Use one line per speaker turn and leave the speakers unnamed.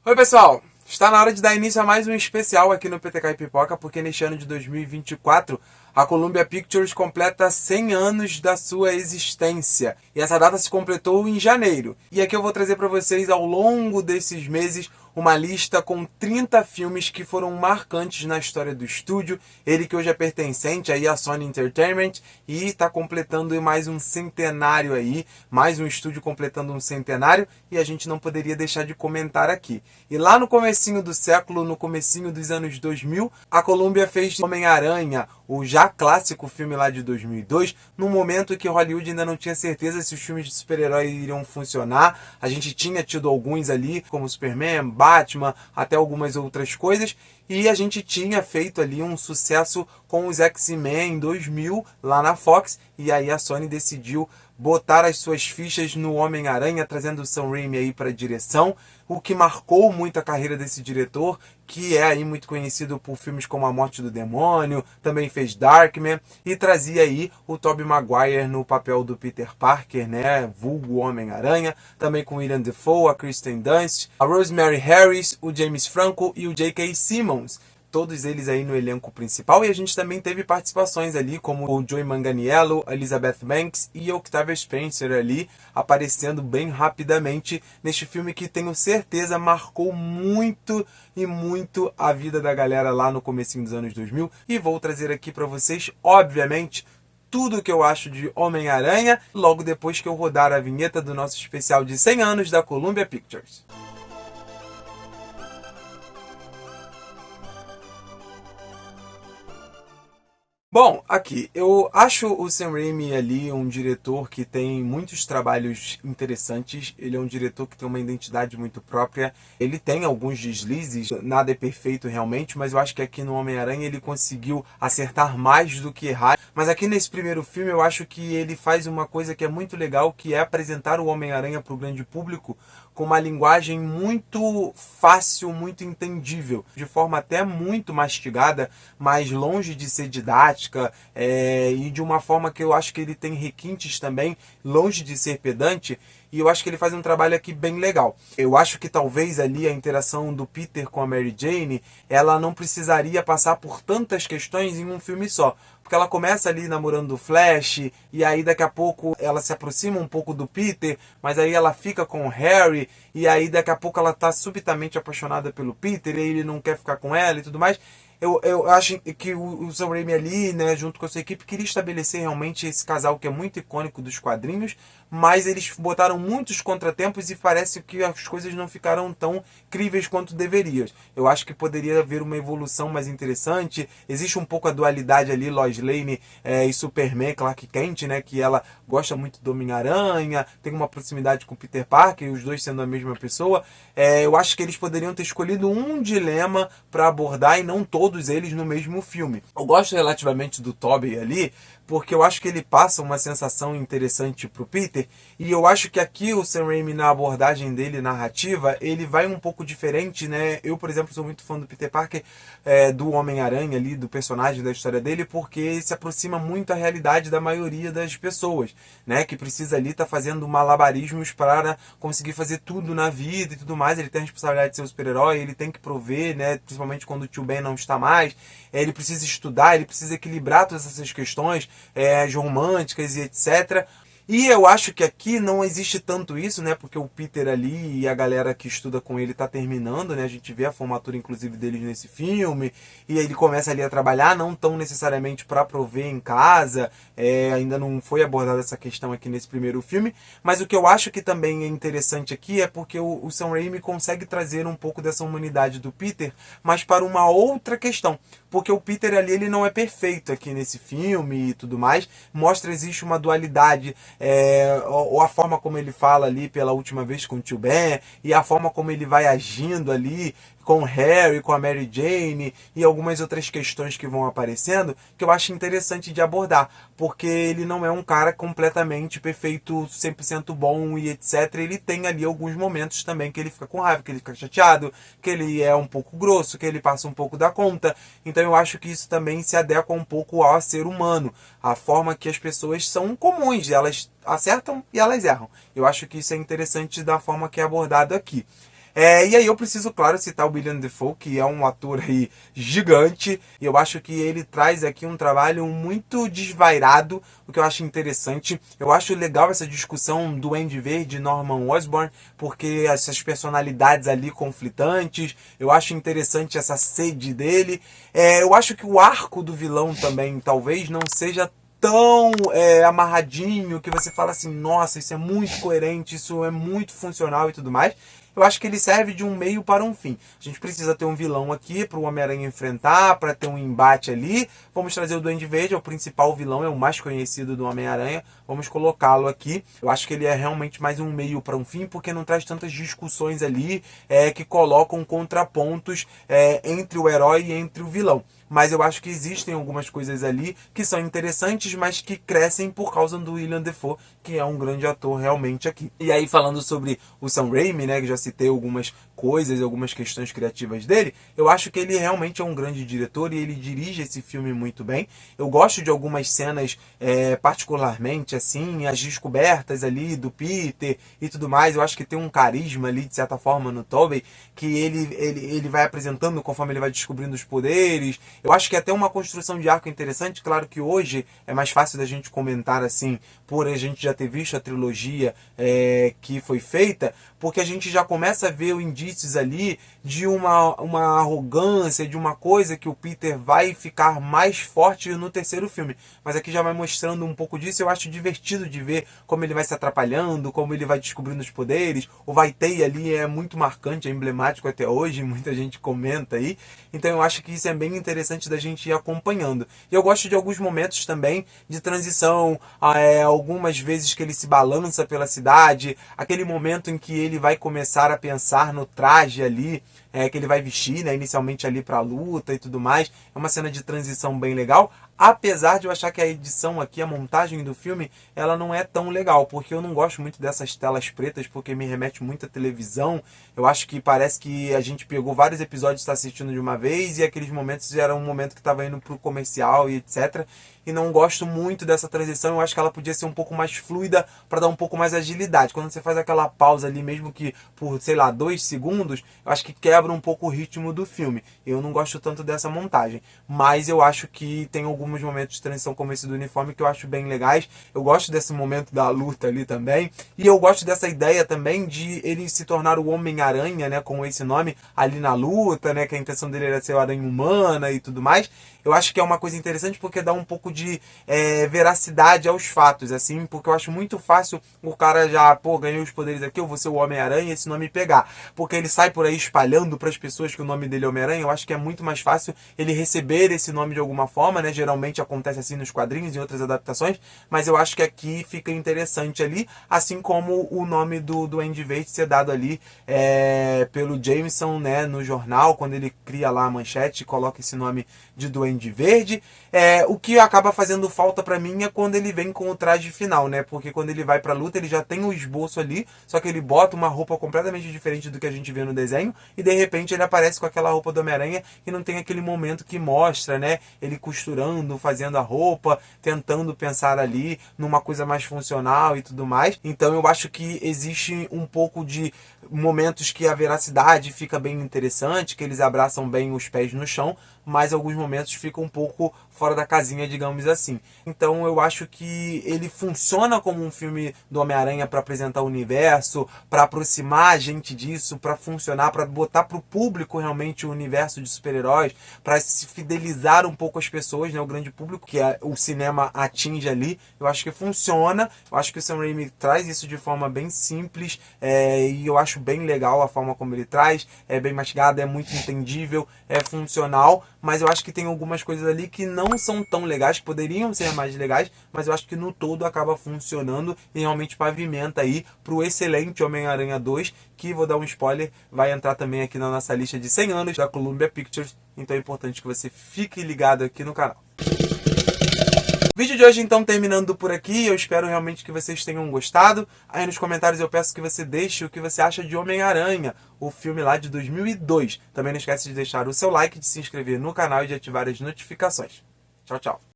Oi pessoal, está na hora de dar início a mais um especial aqui no PTK e Pipoca, porque neste ano de 2024 a Columbia Pictures completa 100 anos da sua existência. E essa data se completou em janeiro. E aqui eu vou trazer para vocês ao longo desses meses uma lista com 30 filmes que foram marcantes na história do estúdio. Ele que hoje é pertencente aí à Sony Entertainment e está completando mais um centenário aí, mais um estúdio completando um centenário, e a gente não poderia deixar de comentar aqui. E lá no comecinho do século, no comecinho dos anos 2000, a Columbia fez Homem-Aranha, o já clássico filme lá de 2002, num momento que Hollywood ainda não tinha certeza se os filmes de super-herói iriam funcionar. A gente tinha tido alguns ali, como Superman, Batman, até algumas outras coisas, e a gente tinha feito ali um sucesso com os X-Men em 2000, lá na Fox, e aí a Sony decidiu botar as suas fichas no Homem-Aranha, trazendo o Sam Raimi aí para a direção, o que marcou muito a carreira desse diretor, que é aí muito conhecido por filmes como A Morte do Demônio, também fez Darkman, e trazia aí o Tobey Maguire no papel do Peter Parker, né, vulgo Homem-Aranha, também com William Dafoe, a Kristen Dunst, a Rosemary Harris, o James Franco e o J.K. Simmons. Todos eles aí no elenco principal, e a gente também teve participações ali, como o Joey Manganiello, Elizabeth Banks e Octavia Spencer ali, aparecendo bem rapidamente neste filme que tenho certeza marcou muito e muito a vida da galera lá no comecinho dos anos 2000, e vou trazer aqui para vocês, obviamente, tudo o que eu acho de Homem-Aranha, logo depois que eu rodar a vinheta do nosso especial de 100 anos da Columbia Pictures. Bom, aqui, eu acho o Sam Raimi ali um diretor que tem muitos trabalhos interessantes. Ele é um diretor que tem uma identidade muito própria. Ele tem alguns deslizes, nada é perfeito realmente, mas eu acho que aqui no Homem-Aranha ele conseguiu acertar mais do que errar. Mas aqui nesse primeiro filme eu acho que ele faz uma coisa que é muito legal, que é apresentar o Homem-Aranha para o grande público com uma linguagem muito fácil, muito entendível, de forma até muito mastigada, mas longe de ser didática, e de uma forma que eu acho que ele tem requintes também, longe de ser pedante, e eu acho que ele faz um trabalho aqui bem legal. Eu acho que talvez ali a interação do Peter com a Mary Jane, ela não precisaria passar por tantas questões em um filme só. Porque ela começa ali namorando o Flash, e aí daqui a pouco ela se aproxima um pouco do Peter, mas aí ela fica com o Harry, e aí daqui a pouco ela está subitamente apaixonada pelo Peter, e ele não quer ficar com ela e tudo mais. Eu acho que o Sam Raimi ali, né, junto com a sua equipe, queria estabelecer realmente esse casal que é muito icônico dos quadrinhos, mas eles botaram muitos contratempos e parece que as coisas não ficaram tão críveis quanto deveriam. Eu acho que poderia haver uma evolução mais interessante. Existe um pouco a dualidade ali, Lois Lane e Superman, Clark Kent, né, que ela gosta muito do Homem-Aranha, tem uma proximidade com Peter Parker, os dois sendo a mesma pessoa. Eu acho que eles poderiam ter escolhido um dilema para abordar e não todos eles no mesmo filme. Eu gosto relativamente do Tobey ali, porque eu acho que ele passa uma sensação interessante pro Peter, e eu acho que aqui o Sam Raimi, na abordagem dele narrativa, ele vai um pouco diferente, né? Eu, por exemplo, sou muito fã do Peter Parker, do Homem-Aranha ali, do personagem, da história dele, porque se aproxima muito à realidade da maioria das pessoas, né? Que precisa ali estar fazendo malabarismos para conseguir fazer tudo na vida e tudo mais. Ele tem a responsabilidade de ser um super-herói, ele tem que prover, né? Principalmente quando o tio Ben não está mais. Ele precisa estudar, ele precisa equilibrar todas essas questões, as românticas e etc. E eu acho que aqui não existe tanto isso, né? Porque o Peter ali e a galera que estuda com ele tá terminando, né? A gente vê a formatura, inclusive, deles nesse filme. E aí ele começa ali a trabalhar, não tão necessariamente para prover em casa. Ainda não foi abordada essa questão aqui nesse primeiro filme. Mas o que eu acho que também é interessante aqui é porque o Sam Raimi consegue trazer um pouco dessa humanidade do Peter, mas para uma outra questão. Porque o Peter ali, ele não é perfeito aqui nesse filme e tudo mais. Mostra que existe uma dualidade, ou a forma como ele fala ali pela última vez com o tio Ben, e a forma como ele vai agindo ali com o Harry, com a Mary Jane e algumas outras questões que vão aparecendo, que eu acho interessante de abordar, porque ele não é um cara completamente perfeito, 100% bom e etc. Ele tem ali alguns momentos também que ele fica com raiva, que ele fica chateado, que ele é um pouco grosso, que ele passa um pouco da conta. Então eu acho que isso também se adequa um pouco ao ser humano, a forma que as pessoas são comuns, elas acertam e elas erram. Eu acho que isso é interessante da forma que é abordado aqui. E aí eu preciso, claro, citar o William Dafoe, que é um ator aí gigante, e eu acho que ele traz aqui um trabalho muito desvairado, o que eu acho interessante. Eu acho legal essa discussão do Duende Verde e Norman Osborn, porque essas personalidades ali conflitantes, eu acho interessante essa sede dele. Eu acho que o arco do vilão também talvez não seja tão amarradinho, que você fala assim, nossa, isso é muito coerente, isso é muito funcional e tudo mais. Eu acho que ele serve de um meio para um fim. A gente precisa ter um vilão aqui para o Homem-Aranha enfrentar, para ter um embate ali. Vamos trazer o Duende Verde, é o principal vilão, é o mais conhecido do Homem-Aranha. Vamos colocá-lo aqui. Eu acho que ele é realmente mais um meio para um fim, porque não traz tantas discussões ali que colocam contrapontos entre o herói e entre o vilão. Mas eu acho que existem algumas coisas ali que são interessantes, mas que crescem por causa do William Dafoe, que é um grande ator realmente aqui. E aí, falando sobre o Sam Raimi, né, que já citei algumas coisas, algumas questões criativas dele, eu acho que ele realmente é um grande diretor e ele dirige esse filme muito bem. Eu gosto de algumas cenas, particularmente, assim, as descobertas ali do Peter e tudo mais. Eu acho que tem um carisma ali, de certa forma, no Tobey, que ele vai apresentando conforme ele vai descobrindo os poderes. Eu acho que é até uma construção de arco interessante. Claro que hoje é mais fácil da gente comentar assim, por a gente já ter visto a trilogia que foi feita, porque a gente já começa a ver indícios ali de uma arrogância, de uma coisa que o Peter vai ficar mais forte no terceiro filme. Mas aqui já vai mostrando um pouco disso. Eu acho divertido de ver como ele vai se atrapalhando, como ele vai descobrindo os poderes. O Vai-Tei ali é muito marcante, é emblemático até hoje, muita gente comenta aí. Então eu acho que isso é bem interessante da gente ir acompanhando. E eu gosto de alguns momentos também de transição, algumas vezes que ele se balança pela cidade, aquele momento em que ele vai começar a pensar no traje ali, que ele vai vestir, né, inicialmente ali para a luta e tudo mais. É uma cena de transição bem legal. Apesar de eu achar que a edição aqui, a montagem do filme, ela não é tão legal, porque eu não gosto muito dessas telas pretas, porque me remete muito à televisão. Eu acho que parece que a gente pegou vários episódios e está assistindo de uma vez, e aqueles momentos era um momento que estava indo pro comercial e etc. E não gosto muito dessa transição. Eu acho que ela podia ser um pouco mais fluida para dar um pouco mais agilidade. Quando você faz aquela pausa ali, mesmo que por, sei lá, 2 segundos, eu acho que quebra um pouco o ritmo do filme. Eu não gosto tanto dessa montagem, mas eu acho que tem alguns momentos de transição como esse do uniforme que eu acho bem legais. Eu gosto desse momento da luta ali também, e eu gosto dessa ideia também de ele se tornar o Homem-Aranha, né, com esse nome ali na luta, né, que a intenção dele era ser o Aranha Humana e tudo mais. Eu acho que é uma coisa interessante porque dá um pouco de veracidade aos fatos, assim, porque eu acho muito fácil o cara já, ganhei os poderes aqui, eu vou ser o Homem-Aranha e esse nome pegar, porque ele sai por aí espalhando para as pessoas que o nome dele é Homem-Aranha. Eu acho que é muito mais fácil ele receber esse nome de alguma forma, né, geralmente acontece assim nos quadrinhos e em outras adaptações, mas eu acho que aqui fica interessante ali, assim como o nome do Duende Verde ser dado ali pelo Jameson, né, no jornal, quando ele cria lá a manchete e coloca esse nome de Duende Verde. O que acaba fazendo falta pra mim é quando ele vem com o traje final, né, porque quando ele vai pra luta ele já tem o esboço ali, só que ele bota uma roupa completamente diferente do que a gente vê no desenho, e de repente ele aparece com aquela roupa do Homem-Aranha e não tem aquele momento que mostra, né, ele costurando, fazendo a roupa, tentando pensar ali numa coisa mais funcional e tudo mais. Então eu acho que existe um pouco de momentos que a veracidade fica bem interessante, que eles abraçam bem os pés no chão, mas alguns momentos ficam um pouco fora da casinha, digamos assim. Então eu acho que ele funciona como um filme do Homem-Aranha para apresentar o universo, para aproximar a gente disso, para funcionar, para botar para o público realmente o universo de super-heróis, para se fidelizar um pouco as pessoas, né, o grande público que o cinema atinge ali. Eu acho que funciona, eu acho que o Sam Raimi traz isso de forma bem simples, e eu acho bem legal a forma como ele traz, é bem mastigado, é muito entendível, é funcional, mas eu acho que tem algumas coisas ali que não são tão legais, que poderiam ser mais legais, mas eu acho que no todo acaba funcionando e realmente pavimenta aí pro excelente Homem-Aranha 2, que, vou dar um spoiler, vai entrar também aqui na nossa lista de 100 anos da Columbia Pictures, então é importante que você fique ligado aqui no canal. O vídeo de hoje então terminando por aqui, eu espero realmente que vocês tenham gostado. Aí nos comentários eu peço que você deixe o que você acha de Homem-Aranha, o filme lá de 2002. Também não esquece de deixar o seu like, de se inscrever no canal e de ativar as notificações. Tchau, tchau.